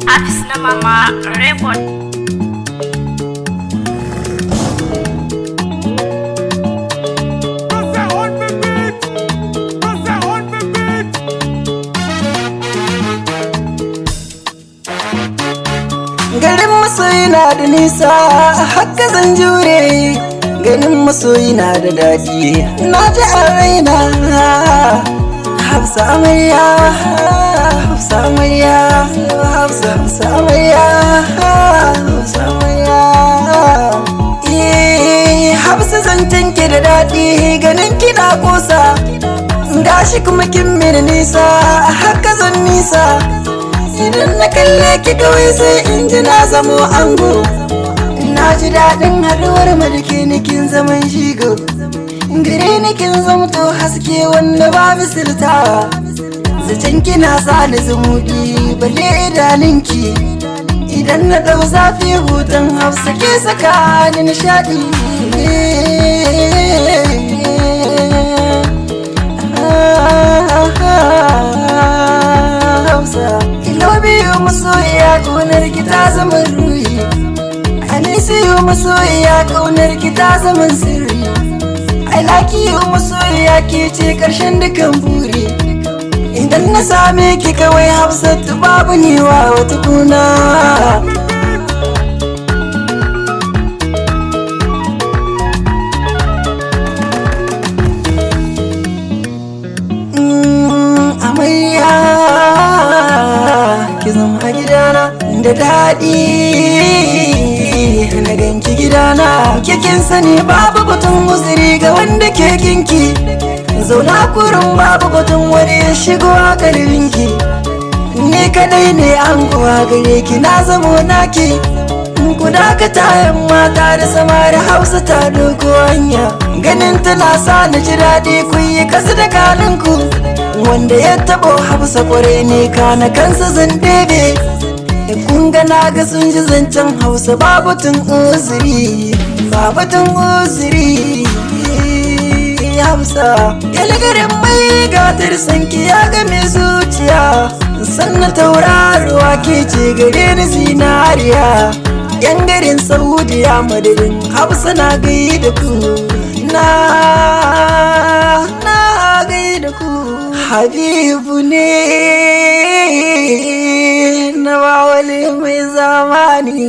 Hafiz na Mama Record. Garin masoyi na da nisa, haka zan jure. Ganin masoyi na da daɗi, na ji a raina. Hafsa amarya, Hafsa amarya, Hafsa amarya, Hafsa amarya. Hafsa zancen ki da daɗi, ganin kina kosa. Gashi kuma kin mini nisa, haka zan nisa. Idan na kalle ki kawai sai in ji na zamo ango. Na ji daɗin haɗuwar mu da ke nikin zaman shigo. Gare ni kin zamto haske wanda ba misaltawa. Zaton kina sa ni zumuɗi balle idanunki. Idan na ɗau zafi hutun Hafsa ke saka ni nishaɗi. Masoyiya ƙaunar ki ta zama ruhi. Anisiyu masoyiya ƙaunar ki ta zama sirri. I like you masoyiya ke ce ƙarshen dukan buri. Idan na same ki kawai Hafsatu babu niwa wata kuna. Ki zama a gidana da daɗi, na ganki gidana. Kin sani babu batun uzuri ga wanda ke kinki. Zauna kurin babu batun wani ya shigo a kalbinki. Ni kadai ne an kuwa gare ki na zamo naki. Ku dakata yan mata da samari Hausa ta doko hanya. Ganin tana sa na ji daɗi kun yi kasu da kaninku. Wanda ya taɓo Hafsa kware ne kana kansa zan ɗebe. Kun ga na ga sun ji zancen Hausa babatun uzuri, babatun uzuri. Hafsa galgarin mai gatar sanki ya game zuciya. Sannan tauraruwa ke ce gare ni zinariya. Yan garin Saudiya madadin Hafsa na gaida ku. Na gaida ku. Habibu ne na bawali mai zamani.